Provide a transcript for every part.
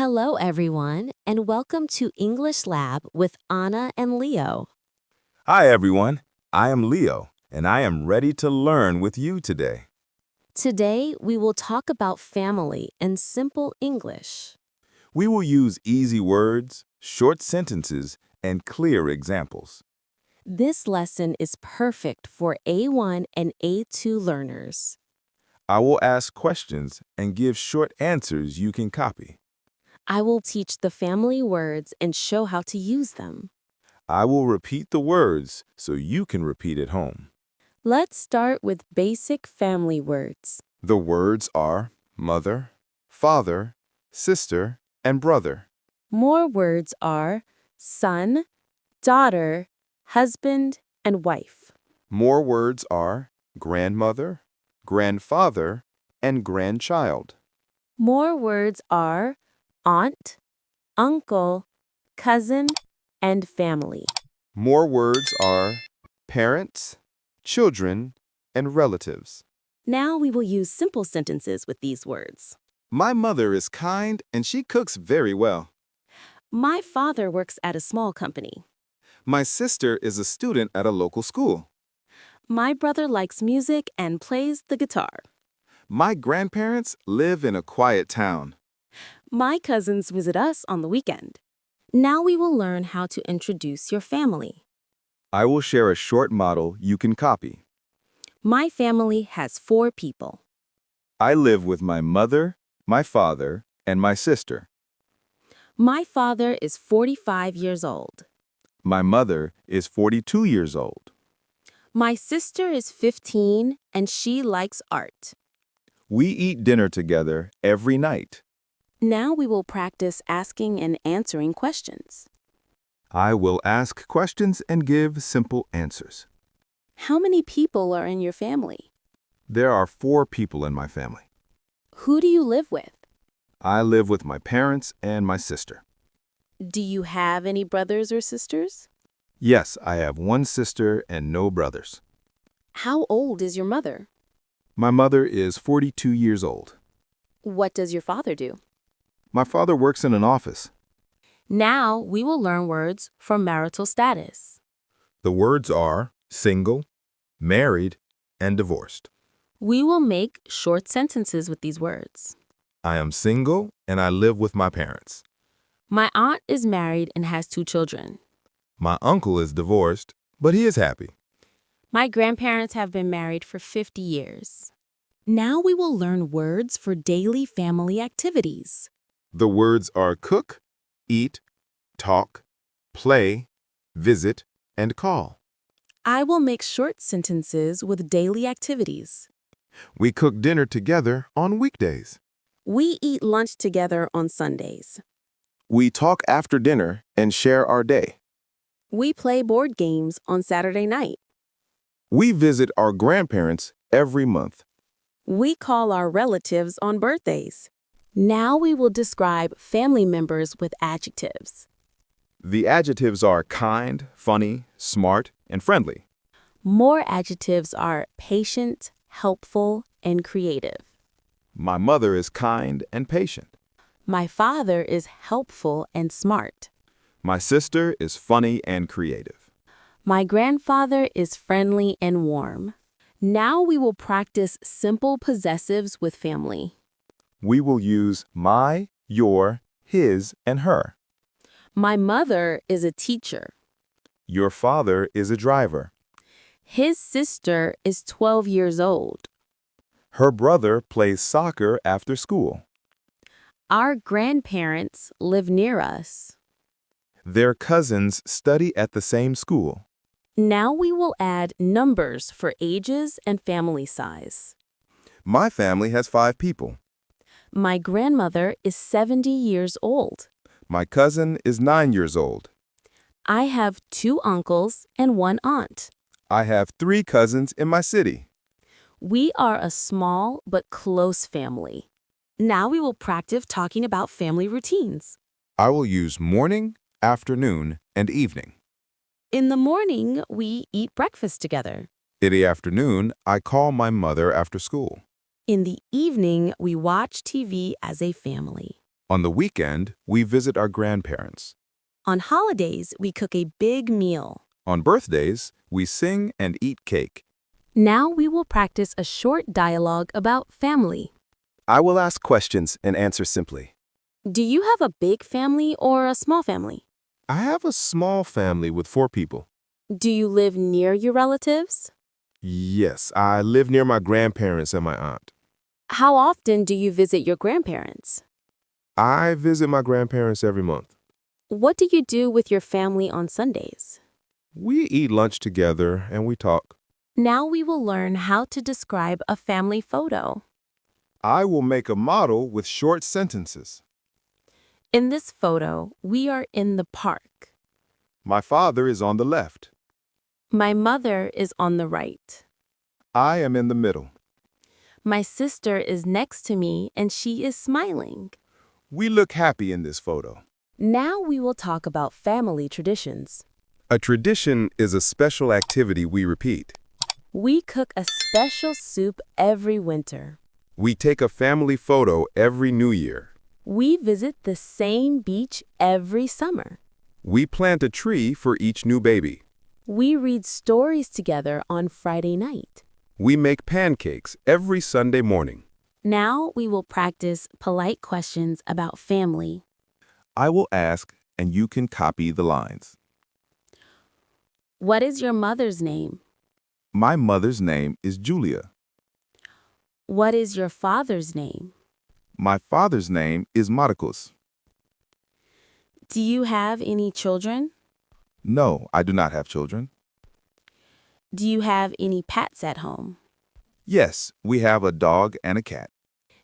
Hello, everyone, and welcome to English Lab with Anna and Leo. Hi, everyone. I am Leo, and I am ready to learn with you today. Today, we will talk about family in simple English. We will use easy words, short sentences, and clear examples. This lesson is perfect for A1 and A2 learners. I will ask questions and give short answers you can copy. I will teach the family words and show how to use them. I will repeat the words so you can repeat at home. Let's start with basic family words. The words are mother, father, sister, and brother. More words are son, daughter, husband, and wife. More words are grandmother, grandfather, and grandchild. More words are aunt, uncle, cousin, and family. More words are parents, children, and relatives. Now we will use simple sentences with these words. My mother is kind and she cooks very well. My father works at a small company. My sister is a student at a local school. My brother likes music and plays the guitar. My grandparents live in a quiet town. My cousins visit us on the weekend. Now we will learn how to introduce your family. I will share a short model you can copy. My family has 4 people. I live with my mother, my father, and my sister. My father is 45 years old. My mother is 42 years old. My sister is 15 and she likes art. We eat dinner together every night. Now we will practice asking and answering questions. I will ask questions and give simple answers. How many people are in your family? There are 4 people in my family. Who do you live with? I live with my parents and my sister. Do you have any brothers or sisters? Yes, I have 1 sister and no brothers. How old is your mother? My mother is 42 years old. What does your father do? My father works in an office. Now we will learn words for marital status. The words are single, married, and divorced. We will make short sentences with these words. I am single and I live with my parents. My aunt is married and has 2 children. My uncle is divorced, but he is happy. My grandparents have been married for 50 years. Now we will learn words for daily family activities. The words are cook, eat, talk, play, visit, and call. I will make short sentences with daily activities. We cook dinner together on weekdays. We eat lunch together on Sundays. We talk after dinner and share our day. We play board games on Saturday night. We visit our grandparents every month. We call our relatives on birthdays. Now we will describe family members with adjectives. The adjectives are kind, funny, smart, and friendly. More adjectives are patient, helpful, and creative. My mother is kind and patient. My father is helpful and smart. My sister is funny and creative. My grandfather is friendly and warm. Now we will practice simple possessives with family. We will use my, your, his, and her. My mother is a teacher. Your father is a driver. His sister is 12 years old. Her brother plays soccer after school. Our grandparents live near us. Their cousins study at the same school. Now we will add numbers for ages and family size. My family has 5 people. My grandmother is 70 years old. My cousin is 9 years old. I have 2 uncles and 1 aunt. I have 3 cousins in my city. We are a small but close family. Now we will practice talking about family routines. I will use morning, afternoon, and evening. In the morning, we eat breakfast together. In the afternoon, I call my mother after school. In the evening, we watch TV as a family. On the weekend, we visit our grandparents. On holidays, we cook a big meal. On birthdays, we sing and eat cake. Now we will practice a short dialogue about family. I will ask questions and answer simply. Do you have a big family or a small family? I have a small family with 4 people. Do you live near your relatives? Yes, I live near my grandparents and my aunt. How often do you visit your grandparents? I visit my grandparents every month. What do you do with your family on Sundays? We eat lunch together and we talk. Now we will learn how to describe a family photo. I will make a model with short sentences. In this photo, we are in the park. My father is on the left. My mother is on the right. I am in the middle. My sister is next to me and she is smiling. We look happy in this photo. Now we will talk about family traditions. A tradition is a special activity we repeat. We cook a special soup every winter. We take a family photo every New Year. We visit the same beach every summer. We plant a tree for each new baby. We read stories together on Friday night. We make pancakes every Sunday morning. Now we will practice polite questions about family. I will ask, and you can copy the lines. What is your mother's name? My mother's name is Julia. What is your father's name? My father's name is Marcos. Do you have any children? No, I do not have children. Do you have any pets at home? Yes, we have a dog and a cat.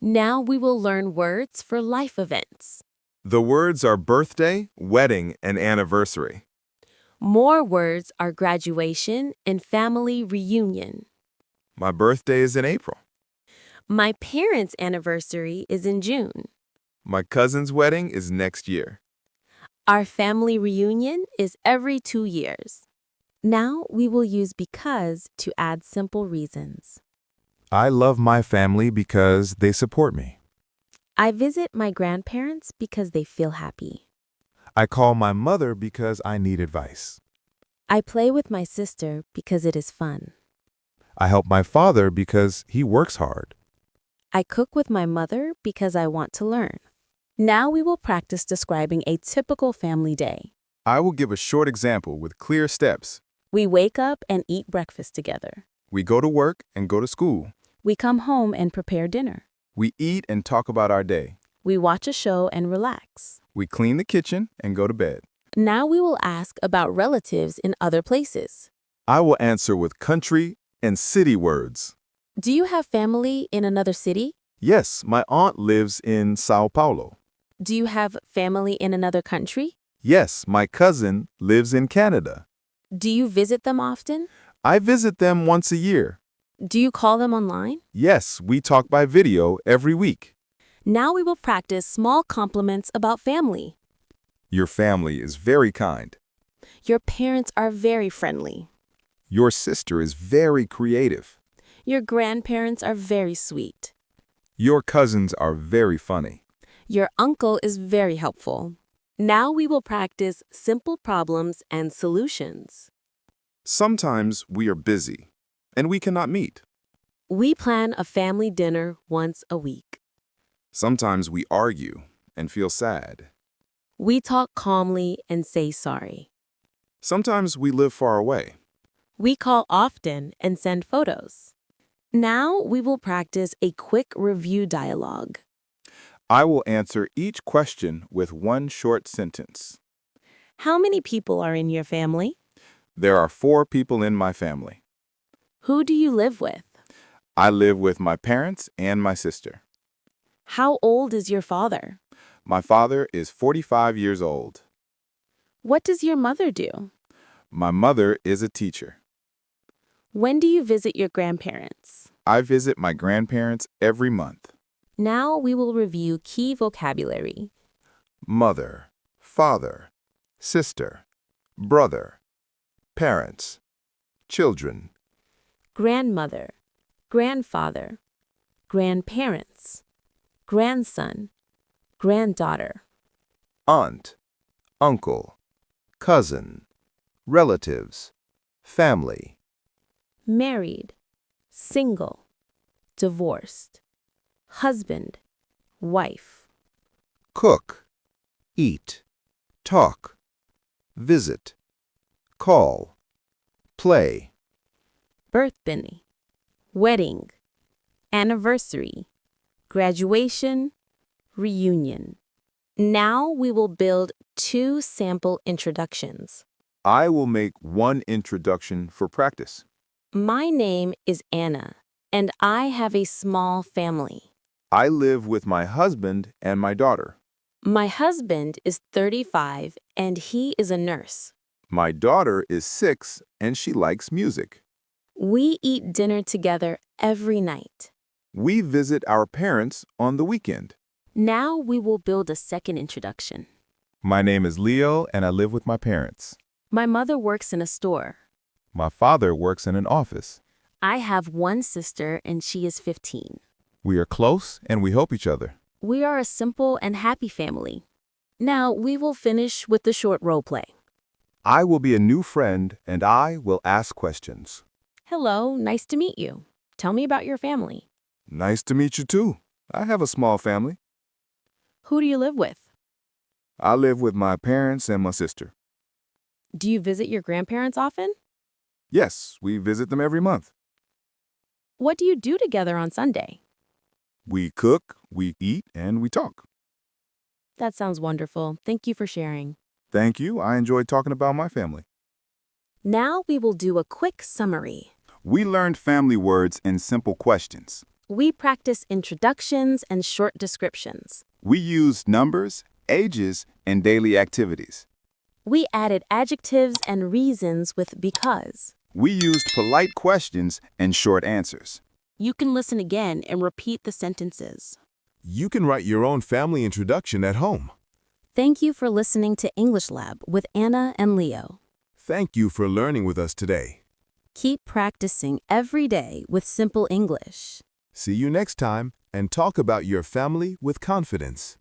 Now we will learn words for life events. The words are birthday, wedding, and anniversary. More words are graduation and family reunion. My birthday is in April. My parents' anniversary is in June. My cousin's wedding is next year. Our family reunion is every 2 years. Now we will use because to add simple reasons. I love my family because they support me. I visit my grandparents because they feel happy. I call my mother because I need advice. I play with my sister because it is fun. I help my father because he works hard. I cook with my mother because I want to learn. Now we will practice describing a typical family day. I will give a short example with clear steps. We wake up and eat breakfast together. We go to work and go to school. We come home and prepare dinner. We eat and talk about our day. We watch a show and relax. We clean the kitchen and go to bed. Now we will ask about relatives in other places. I will answer with country and city words. Do you have family in another city? Yes, my aunt lives in Sao Paulo. Do you have family in another country? Yes, my cousin lives in Canada. Do you visit them often? I visit them once a year. Do you call them online? Yes, we talk by video every week. Now we will practice small compliments about family. Your family is very kind. Your parents are very friendly. Your sister is very creative. Your grandparents are very sweet. Your cousins are very funny. Your uncle is very helpful. Now we will practice simple problems and solutions. Sometimes we are busy and we cannot meet. We plan a family dinner once a week. Sometimes we argue and feel sad. We talk calmly and say sorry. Sometimes we live far away. We call often and send photos. Now we will practice a quick review dialogue. I will answer each question with one short sentence. How many people are in your family? There are 4 people in my family. Who do you live with? I live with my parents and my sister. How old is your father? My father is 45 years old. What does your mother do? My mother is a teacher. When do you visit your grandparents? I visit my grandparents every month. Now we will review key vocabulary. Mother, father, sister, brother, parents, children, Grandmother, grandfather, grandparents, grandson, granddaughter, aunt, uncle, cousin, relatives, family, married, single, divorced, husband, wife, cook, eat, talk, visit, call, play, birthday, wedding, anniversary, graduation, reunion. Now we will build 2 sample introductions. I will make one introduction for practice. My name is Anna, and I have a small family. I live with my husband and my daughter. My husband is 35 and he is a nurse. My daughter is 6 and she likes music. We eat dinner together every night. We visit our parents on the weekend. Now we will build a second introduction. My name is Leo and I live with my parents. My mother works in a store. My father works in an office. I have one sister and she is 15. We are close and we help each other. We are a simple and happy family. Now we will finish with the short role play. I will be a new friend and I will ask questions. Hello, nice to meet you. Tell me about your family. Nice to meet you too. I have a small family. Who do you live with? I live with my parents and my sister. Do you visit your grandparents often? Yes, we visit them every month. What do you do together on Sunday? We cook, we eat, and we talk. That sounds wonderful. Thank you for sharing. Thank you. I enjoyed talking about my family. Now we will do a quick summary. We learned family words and simple questions. We practice introductions and short descriptions. We used numbers, ages, and daily activities. We added adjectives and reasons with because. We used polite questions and short answers. You can listen again and repeat the sentences. You can write your own family introduction at home. Thank you for listening to English Lab with Anna and Leo. Thank you for learning with us today. Keep practicing every day with simple English. See you next time and talk about your family with confidence.